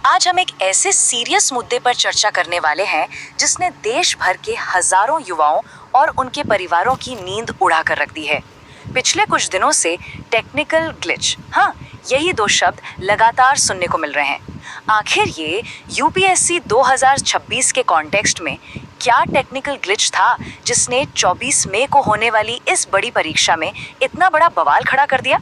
आज हम एक ऐसे सीरियस मुद्दे पर चर्चा करने वाले हैं जिसने देश भर के हजारों युवाओं और उनके परिवारों की नींद उड़ा कर रख दी है। पिछले कुछ दिनों से टेक्निकल ग्लिच, हाँ, यही दो शब्द लगातार सुनने को मिल रहे हैं। आखिर ये यूपीएससी 2026 के कॉन्टेक्स्ट में क्या टेक्निकल ग्लिच था जिसने 24 मई को होने वाली इस बड़ी परीक्षा में इतना बड़ा बवाल खड़ा कर दिया?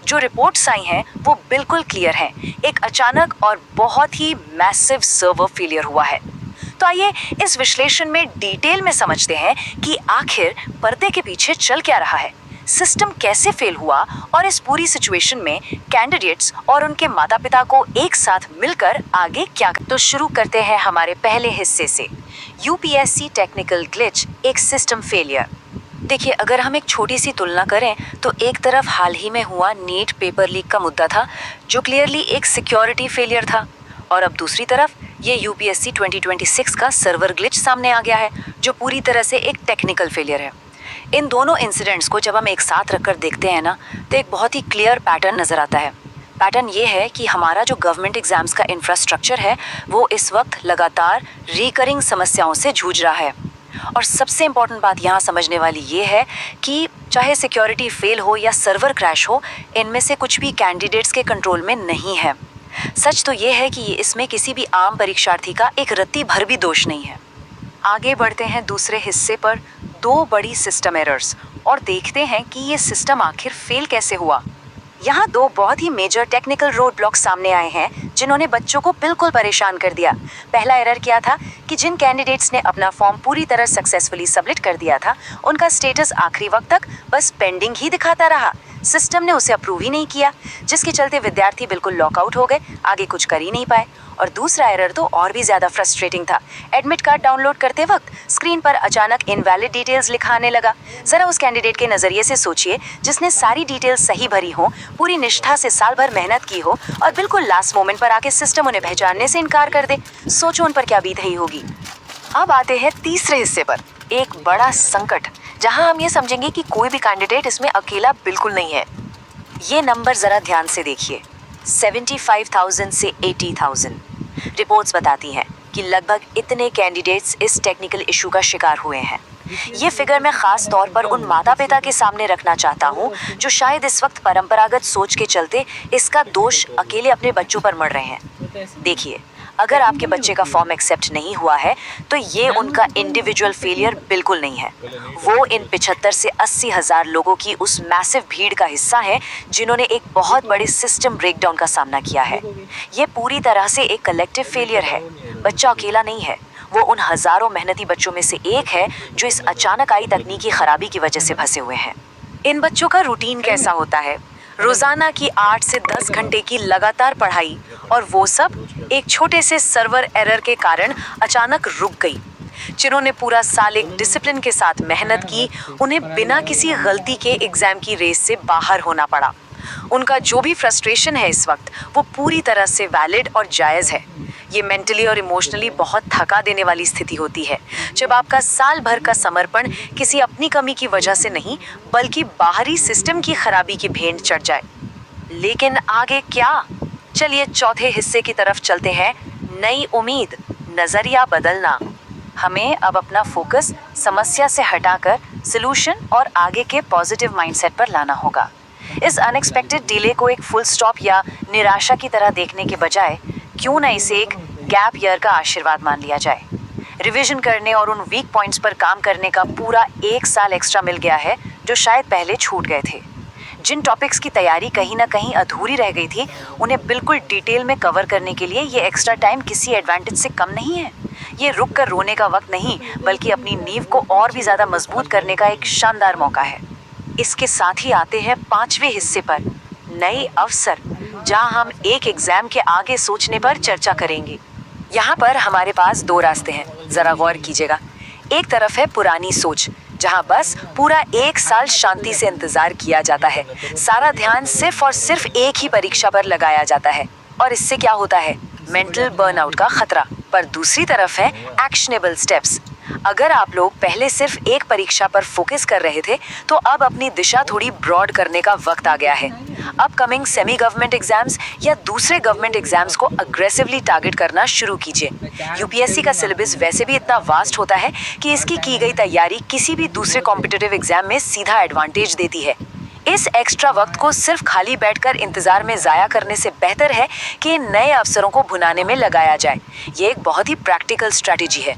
जो रिपोर्ट्स आई हैं वो बिल्कुल क्लियर हैं। एक अचानक और बहुत ही मैसिव सर्वर फेलियर हुआ है। तो आइए इस विश्लेषण में डिटेल में समझते हैं कि आखिर पर्दे के पीछे चल क्या रहा है, सिस्टम कैसे फेल हुआ और इस पूरी सिचुएशन में कैंडिडेट्स और उनके माता पिता को एक साथ मिलकर आगे क्या। तो शुरू करते हैं हमारे पहले हिस्से से, यूपीएससी टेक्निकल ग्लिच, एक सिस्टम फेलियर। देखिए, अगर हम एक छोटी सी तुलना करें तो एक तरफ हाल ही में हुआ नीट पेपर लीक का मुद्दा था जो क्लियरली एक सिक्योरिटी फेलियर था, और अब दूसरी तरफ ये यूपीएससी 2026 का सर्वर ग्लिच सामने आ गया है जो पूरी तरह से एक टेक्निकल फेलियर है। इन दोनों इंसिडेंट्स को जब हम एक साथ रखकर देखते हैं ना, तो एक बहुत ही क्लियर पैटर्न नज़र आता है। पैटर्न ये है कि हमारा जो गवर्नमेंट एग्जाम्स का इंफ्रास्ट्रक्चर है वो इस वक्त लगातार रिकरिंग समस्याओं से जूझ रहा है। और सबसे इम्पॉर्टेंट बात यहाँ समझने वाली ये है कि चाहे सिक्योरिटी फेल हो या सर्वर क्रैश हो, इनमें से कुछ भी कैंडिडेट्स के कंट्रोल में नहीं है। सच तो ये है कि इसमें किसी भी आम परीक्षार्थी का एक रत्ती भर भी दोष नहीं है। आगे बढ़ते हैं दूसरे हिस्से पर, दो बड़ी सिस्टम एरर्स, और देखते हैं कि ये सिस्टम आखिर फेल कैसे हुआ। यहाँ दो बहुत ही मेजर टेक्निकल रोड ब्लॉक सामने आए हैं जिन्होंने बच्चों को बिल्कुल परेशान कर दिया। पहला एरर क्या था कि जिन कैंडिडेट्स ने अपना फॉर्म पूरी तरह सक्सेसफुली सबमिट कर दिया था, उनका स्टेटस आखिरी वक्त तक बस पेंडिंग ही दिखाता रहा। सिस्टम ने उसे अप्रूव ही नहीं किया, जिसके चलते विद्यार्थी बिल्कुल लॉकआउट हो गए, आगे कुछ कर ही नहीं पाए। और दूसरा एरर तो और भी ज़्यादा फ्रस्ट्रेटिंग था। एडमिट कार्ड डाउनलोड करते वक्त स्क्रीन पर अचानक इनवैलिड डिटेल्स लिखाने लगा। ज़रा उस कैंडिडेट के नज़रिए से सोचिए जिसने सारी डिटेल्स सही भरी हो, पूरी निष्ठा से साल भर मेहनत की हो, और बिल्कुल लास्ट मोमेंट पर आके सिस्टम उन्हें पहचानने से इनकार कर दे। सोचो उन पर क्या बीत रही होगी। अब आते हैं तीसरे हिस्से पर, एक बड़ा संकट, जहां हम ये समझेंगे कि कोई भी कैंडिडेट इसमें अकेला बिल्कुल नहीं है। ये नंबर ज़रा ध्यान से देखिए, 75,000 से 80,000। रिपोर्ट्स बताती हैं कि लगभग इतने कैंडिडेट्स इस टेक्निकल इशू का शिकार हुए हैं। ये फिगर मैं खास तौर पर उन माता पिता के सामने रखना चाहता हूँ जो शायद इस वक्त परंपरागत सोच के चलते इसका दोष अकेले अपने बच्चों पर मढ़ रहे हैं। देखिए, अगर आपके बच्चे का फॉर्म एक्सेप्ट नहीं हुआ है तो ये उनका इंडिविजुअल फेलियर बिल्कुल नहीं है। वो इन 75 से 80 हज़ार लोगों की उस मैसिव भीड़ का हिस्सा है जिन्होंने एक बहुत बड़े सिस्टम ब्रेकडाउन का सामना किया है। ये पूरी तरह से एक कलेक्टिव फेलियर है। बच्चा अकेला नहीं है, वो उन हज़ारों मेहनती बच्चों में से एक है जो इस अचानक आई तकनीकी खराबी की वजह से फंसे हुए हैं। इन बच्चों का रूटीन कैसा होता है? रोजाना की 8 से 10 घंटे की लगातार पढ़ाई, और वो सब एक छोटे से सर्वर एरर के कारण अचानक रुक गई। जिन्होंने पूरा साल एक डिसिप्लिन के साथ मेहनत की, उन्हें बिना किसी गलती के एग्जाम की रेस से बाहर होना पड़ा। उनका जो भी फ्रस्ट्रेशन है इस वक्त, वो पूरी तरह से वैलिड और जायज़ है। ये मेंटली और इमोशनली बहुत थका देने वाली स्थिति होती है जब आपका साल भर का समर्पण किसी अपनी कमी की वजह से नहीं बल्कि बाहरी सिस्टम की खराबी की भेंट चढ़ जाए। लेकिन आगे क्या? चलिए चौथे हिस्से की तरफ चलते हैं, नई उम्मीद, नज़रिया बदलना। हमें अब अपना फोकस समस्या से हटाकर सलूशन और आगे के पॉजिटिव माइंडसेट पर लाना होगा। इस अनएक्सपेक्टेड डिले को एक फुल स्टॉप या निराशा की तरह देखने के बजाय क्यों न इसे एक गैप ईयर का आशीर्वाद मान लिया जाए। रिवीजन करने और उन वीक पॉइंट्स पर काम करने का पूरा 1 साल एक्स्ट्रा मिल गया है जो शायद पहले छूट गए थे। जिन टॉपिक्स की तैयारी कहीं ना कहीं अधूरी रह गई थी, उन्हें बिल्कुल डिटेल में कवर करने के लिए ये एक्स्ट्रा टाइम किसी एडवांटेज से कम नहीं है। ये रुक कर रोने का वक्त नहीं, बल्कि अपनी नींव को और भी ज़्यादा मजबूत करने का एक शानदार मौका है। इसके साथ ही आते हैं पांचवें हिस्से पर, नए अवसर, जहां हम एक एग्जाम के आगे सोचने पर चर्चा करेंगे। यहाँ पर हमारे पास दो रास्ते हैं, जरा गौर कीजिएगा। एक तरफ है पुरानी सोच, जहां बस पूरा 1 साल शांति से इंतजार किया जाता है, सारा ध्यान सिर्फ और सिर्फ एक ही परीक्षा पर लगाया जाता है, और इससे क्या होता है? मेंटल बर्नआउट का खतरा। पर दूसरी तरफ है एक्शनेबल स्टेप्स, अगर आप लोग पहले सिर्फ एक परीक्षा पर फोकस कर रहे थे, तो अब अपनी दिशा थोड़ी ब्रॉड करने का वक्त आ गया है। अपकमिंग सेमी गवर्नमेंट एग्जाम्स या दूसरे गवर्नमेंट एग्जाम्स को अग्रेसिवली टारगेट करना शुरू कीजिए। यूपीएससी का सिलेबस वैसे भी इतना वास्ट होता है कि इसकी की गई तैयारी किसी भी दूसरे कॉम्पिटिटिव एग्जाम में सीधा एडवांटेज देती है। इस एक्स्ट्रा वक्त को सिर्फ खाली बैठकर इंतजार में जाया करने से बेहतर है कि नए अवसरों को भुनाने में लगाया जाए। ये एक बहुत ही प्रैक्टिकल स्ट्रैटेजी है।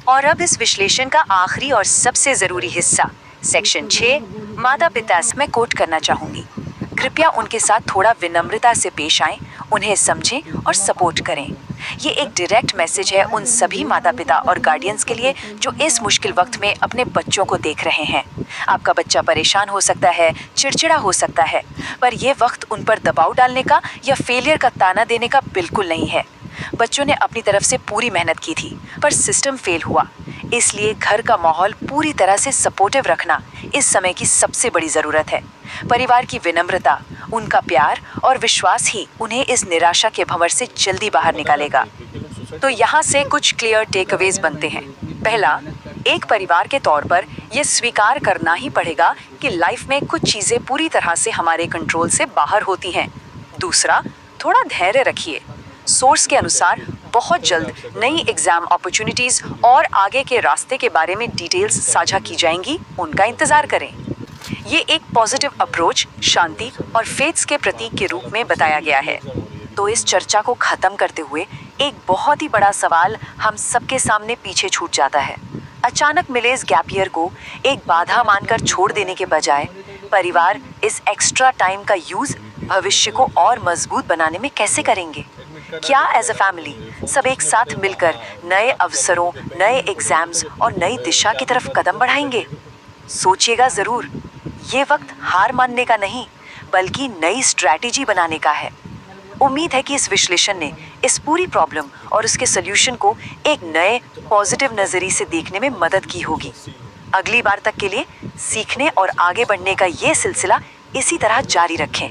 और अब इस विश्लेषण का आखिरी और सबसे जरूरी हिस्सा, सेक्शन 6, माता पिता। मैं कोट करना चाहूंगी, कृपया उनके साथ थोड़ा विनम्रता से पेश आएं, उन्हें समझें और सपोर्ट करें। ये एक डायरेक्ट मैसेज है उन सभी माता पिता और गार्डियंस के लिए जो इस मुश्किल वक्त में अपने बच्चों को देख रहे हैं। आपका बच्चा परेशान हो सकता है, चिड़चिड़ा हो सकता है, पर यह वक्त उन पर दबाव डालने का या फेलियर का ताना देने का बिल्कुल नहीं है। बच्चों ने अपनी तरफ से पूरी मेहनत की थी, पर सिस्टम फेल हुआ। इसलिए घर का माहौल पूरी तरह से सपोर्टिव रखना इस समय की सबसे बड़ी ज़रूरत है। परिवार की विनम्रता, उनका प्यार और विश्वास ही उन्हें इस निराशा के भंवर से जल्दी बाहर निकालेगा। तो यहाँ से कुछ क्लियर टेकअवेज बनते हैं। पहला, एक परिवार के तौर पर यह स्वीकार करना ही पड़ेगा कि लाइफ में कुछ चीज़ें पूरी तरह से हमारे कंट्रोल से बाहर होती हैं। दूसरा, थोड़ा धैर्य रखिए। सोर्स के अनुसार बहुत जल्द नई एग्जाम अपॉर्चुनिटीज और आगे के रास्ते के बारे में डिटेल्स साझा की जाएंगी, उनका इंतजार करें। ये एक पॉजिटिव अप्रोच शांति और फेथ्स के प्रतीक के रूप में बताया गया है। तो इस चर्चा को खत्म करते हुए एक बहुत ही बड़ा सवाल हम सबके सामने पीछे छूट जाता है। अचानक मिले इस गैप ईयर को एक बाधा मानकर छोड़ देने के बजाय परिवार इस एक्स्ट्रा टाइम का यूज भविष्य को और मजबूत बनाने में कैसे करेंगे? क्या एज अ फैमिली सब एक साथ मिलकर नए अवसरों, नए एग्जाम्स और नई दिशा की तरफ कदम बढ़ाएंगे? सोचिएगा ज़रूर। ये वक्त हार मानने का नहीं, बल्कि नई स्ट्रैटेजी बनाने का है। उम्मीद है कि इस विश्लेषण ने इस पूरी प्रॉब्लम और उसके सल्यूशन को एक नए पॉजिटिव नज़रिए से देखने में मदद की होगी। अगली बार तक के लिए सीखने और आगे बढ़ने का ये सिलसिला इसी तरह जारी रखें।